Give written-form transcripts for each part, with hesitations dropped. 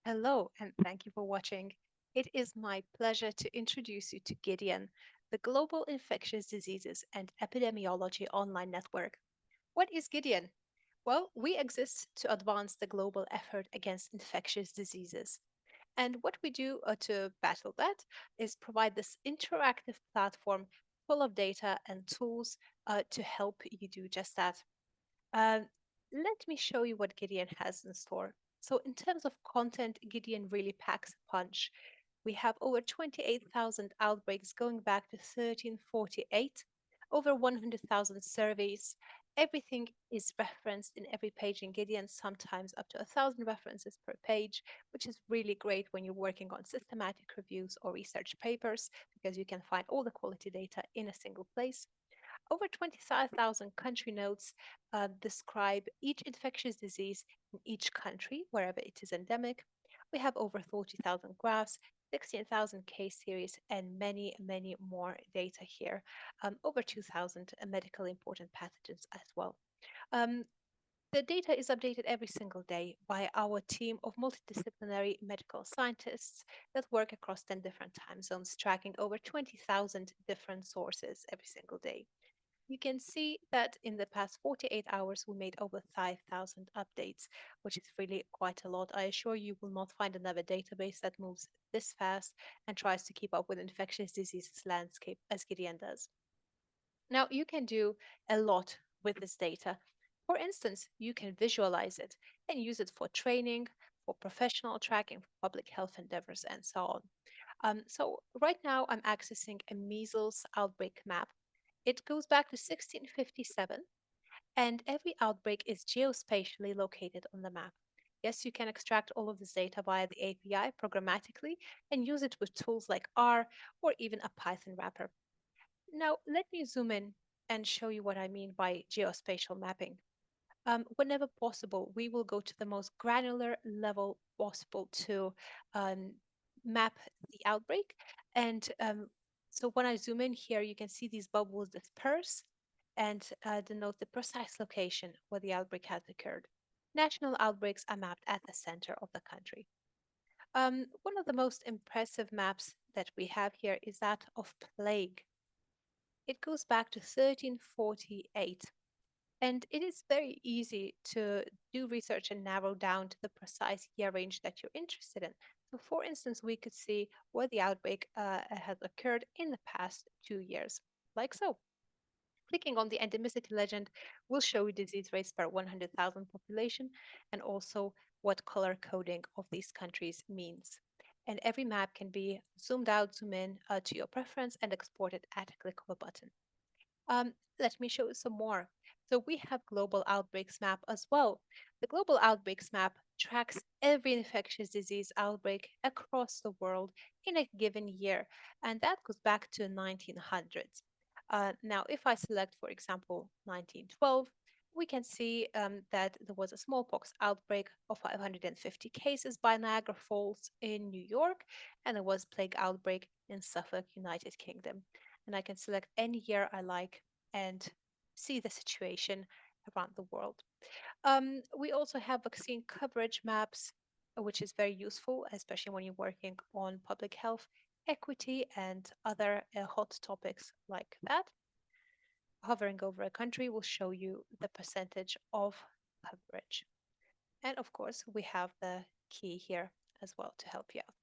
Hello, and thank you for watching. It is my pleasure to introduce you to GIDEON, the Global Infectious Diseases and Epidemiology Online Network. What is GIDEON? Well, we exist to advance the global effort against infectious diseases. And what we do to battle that is provide this interactive platform full of data and tools to help you do just that. Um, Let me show you what Gideon has in store. So, in terms of content, Gideon really packs a punch. We have over 28,000 outbreaks going back to 1348, over 100,000 surveys. Everything is referenced in every page in Gideon, sometimes up to 1,000 references per page, which is really great when you're working on systematic reviews or research papers because you can find all the quality data in a single place. Over 25,000 country notes describe each infectious disease in each country, wherever it is endemic. We have over 40,000 graphs, 16,000 case series, and many, many more data here. Over 2,000 medically important pathogens as well. Um, the data is updated every single day by our team of multidisciplinary medical scientists that work across 10 different time zones, tracking over 20,000 different sources every single day. You can see that in the past 48 hours, we made over 5,000 updates, which is really quite a lot. I assure you will not find another database that moves this fast and tries to keep up with infectious diseases landscape as Gideon does. Now, you can do a lot with this data. For instance, you can visualize it and use it for training, for professional tracking, for public health endeavors, and so on. So right now I'm accessing a measles outbreak map. It goes back to 1657, and every outbreak is geospatially located on the map. Yes, you can extract all of this data via the API programmatically and use it with tools like R or even a Python wrapper. Now, let me zoom in and show you what I mean by geospatial mapping. Whenever possible, we will go to the most granular level possible to um, map the outbreak. And so when I zoom in here, you can see these bubbles disperse and denote the precise location where the outbreak has occurred. National outbreaks are mapped at the center of the country. One of the most impressive maps that we have here is that of plague. It goes back to 1348, and it is very easy to do research and narrow down to the precise year range that you're interested in. So, for instance, we could see where the outbreak has occurred in the past 2 years, like so. Clicking on the endemicity legend will show you disease rates per 100,000 population and also what color coding of these countries means. And every map can be zoomed out, zoom in to your preference, and exported at a click of a button. Let me show you some more. So we have global outbreaks map as well. The global outbreaks map tracks every infectious disease outbreak across the world in a given year, and that goes back to 1900s. Now, if I select, for example, 1912, we can see that there was a smallpox outbreak of 550 cases by Niagara Falls in New York, and there was plague outbreak in Suffolk, United Kingdom. And I can select any year I like and see the situation around the world. We also have vaccine coverage maps, which is very useful, especially when you're working on public health, equity, and other hot topics like that. Hovering over a country will show you the percentage of coverage. And of course, we have the key here as well to help you out.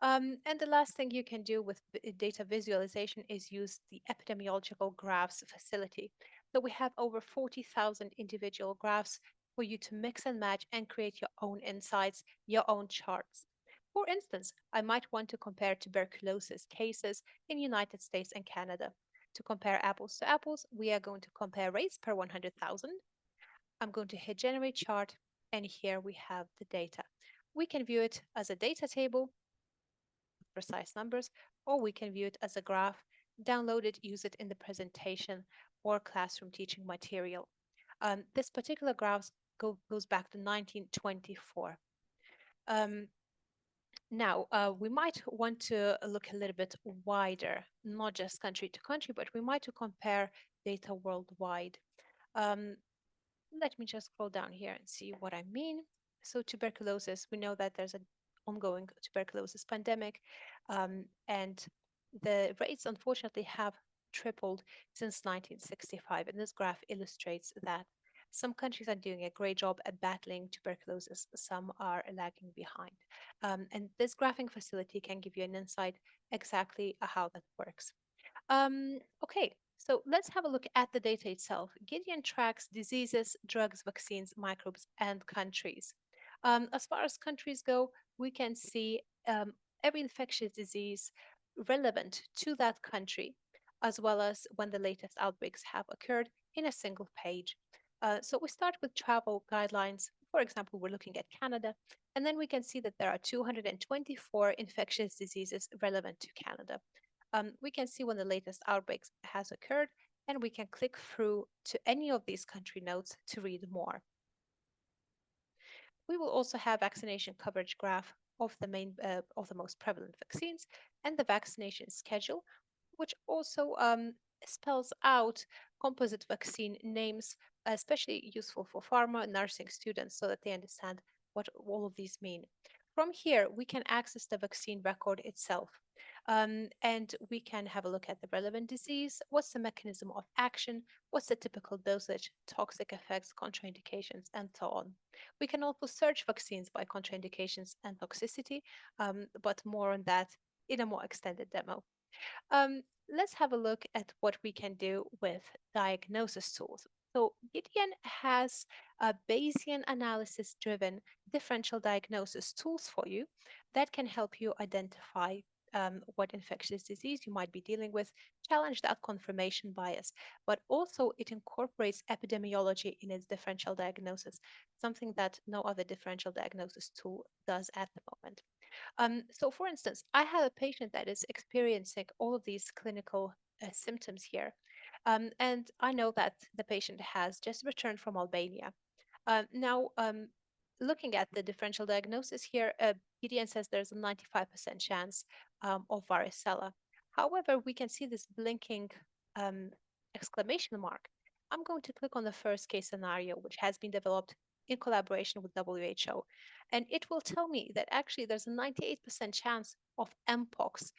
And the last thing you can do with data visualization is use the epidemiological graphs facility. So we have over 40,000 individual graphs for you to mix and match and create your own insights, your own charts. For instance, I might want to compare tuberculosis cases in United States and Canada. To compare apples to apples, we are going to compare rates per 100,000. I'm going to hit generate chart, and here we have the data. We can view it as a data table precise numbers, or we can view it as a graph, download it, use it in the presentation or classroom teaching material. This particular graph goes back to 1924. Um, Now, we might want to look a little bit wider, not just country to country, but we might to compare data worldwide. Um, Let me just scroll down here and see what I mean. So tuberculosis, we know that there's ongoing tuberculosis pandemic. And the rates, unfortunately, have tripled since 1965. And this graph illustrates that some countries are doing a great job at battling tuberculosis, some are lagging behind. And this graphing facility can give you an insight exactly how that works. Okay, so let's have a look at the data itself. Gideon tracks diseases, drugs, vaccines, microbes, and countries. As far as countries go, we can see every infectious disease relevant to that country, as well as when the latest outbreaks have occurred in a single page. So we start with travel guidelines. For example, we're looking at Canada, and then we can see that there are 224 infectious diseases relevant to Canada. We can see when the latest outbreaks has occurred, and we can click through to any of these country notes to read more. We will also have vaccination coverage graph of the most prevalent vaccines and the vaccination schedule, which also spells out composite vaccine names, especially useful for pharma nursing students so that they understand what all of these mean. From here, we can access the vaccine record itself. And we can have a look at the relevant disease, what's the mechanism of action, what's the typical dosage, toxic effects, contraindications, and so on. We can also search vaccines by contraindications and toxicity, but more on that in a more extended demo. Let's have a look at what we can do with diagnosis tools. So Gideon has a Bayesian analysis driven differential diagnosis tools for you that can help you identify what infectious disease you might be dealing with, challenge that confirmation bias, but also it incorporates epidemiology in its differential diagnosis, something that no other differential diagnosis tool does at the moment. So, for instance, I have a patient that is experiencing all of these clinical symptoms here. And I know that the patient has just returned from Albania. Now, looking at the differential diagnosis here, PDN says there's a 95% chance of varicella. However, we can see this blinking um, exclamation mark. I'm going to click on the first case scenario, which has been developed in collaboration with WHO, and it will tell me that actually there's a 98% chance of mpox,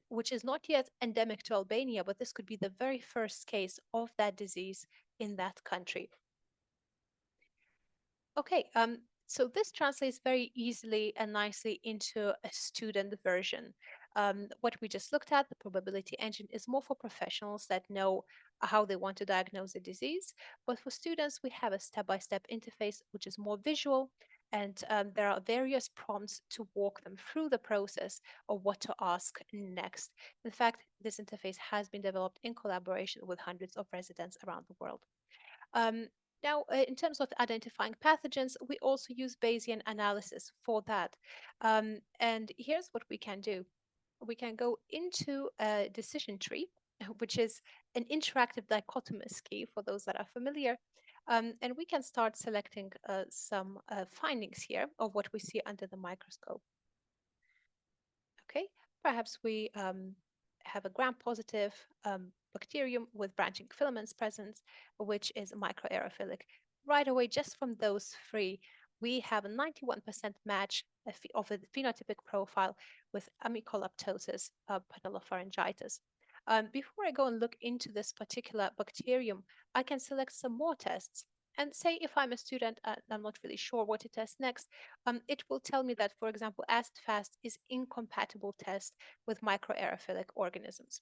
which is not yet endemic to Albania, but this could be the very first case of that disease in that country. Okay, so this translates very easily and nicely into a student version. What we just looked at, the probability engine, is more for professionals that know how they want to diagnose a disease. But for students, we have a step-by-step interface, which is more visual, and there are various prompts to walk them through the process of what to ask next. In fact, this interface has been developed in collaboration with hundreds of residents around the world. Um, Now, in terms of identifying pathogens, we also use Bayesian analysis for that. And here's what we can do. We can go into a decision tree, which is an interactive dichotomous key for those that are familiar. And we can start selecting some findings here of what we see under the microscope. Okay, perhaps we have a gram-positive bacterium with branching filaments present, which is microaerophilic. Right away, just from those three, we have a 91% match of a phenotypic profile with amycolaptosis, patellopharyngitis. Before I go and look into this particular bacterium, I can select some more tests. And say if I'm a student and I'm not really sure what to test next, it will tell me that, for example, acid-fast is incompatible test with microaerophilic organisms.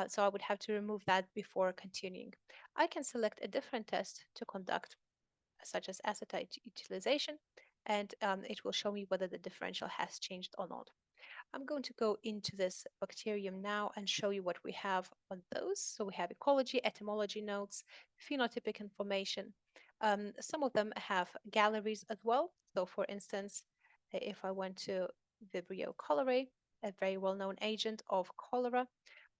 So I would have to remove that before continuing. I can select a different test to conduct, such as acetate utilization, and it will show me whether the differential has changed or not. I'm going to go into this bacterium now and show you what we have on those. So we have ecology, etymology notes, phenotypic information. Some of them have galleries as well. So for instance, if I went to Vibrio cholerae, a very well-known agent of cholera,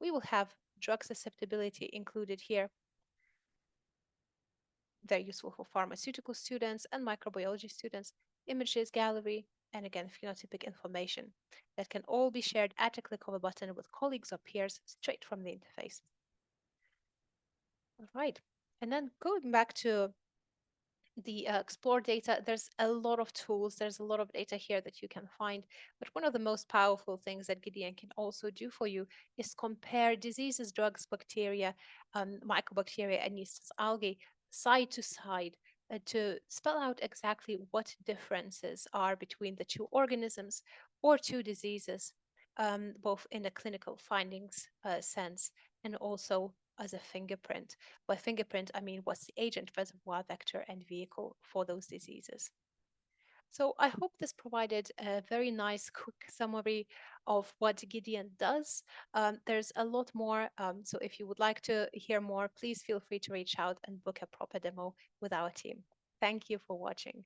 we will have drug susceptibility included here, very useful for pharmaceutical students and microbiology students, images gallery, and again, phenotypic information that can all be shared at a click of a button with colleagues or peers straight from the interface. All right. And then going back to the explore data. There's a lot of tools, there's a lot of data here that you can find, but one of the most powerful things that Gideon can also do for you is compare diseases, drugs, bacteria, mycobacteria, and yeast, algae side to side, to spell out exactly what differences are between the two organisms or two diseases, both in a clinical findings sense and also as a fingerprint. By fingerprint, I mean what's the agent, reservoir, vector, and vehicle for those diseases. So I hope this provided a very nice, quick summary of what Gideon does. There's a lot more. So if you would like to hear more, please feel free to reach out and book a proper demo with our team. Thank you for watching.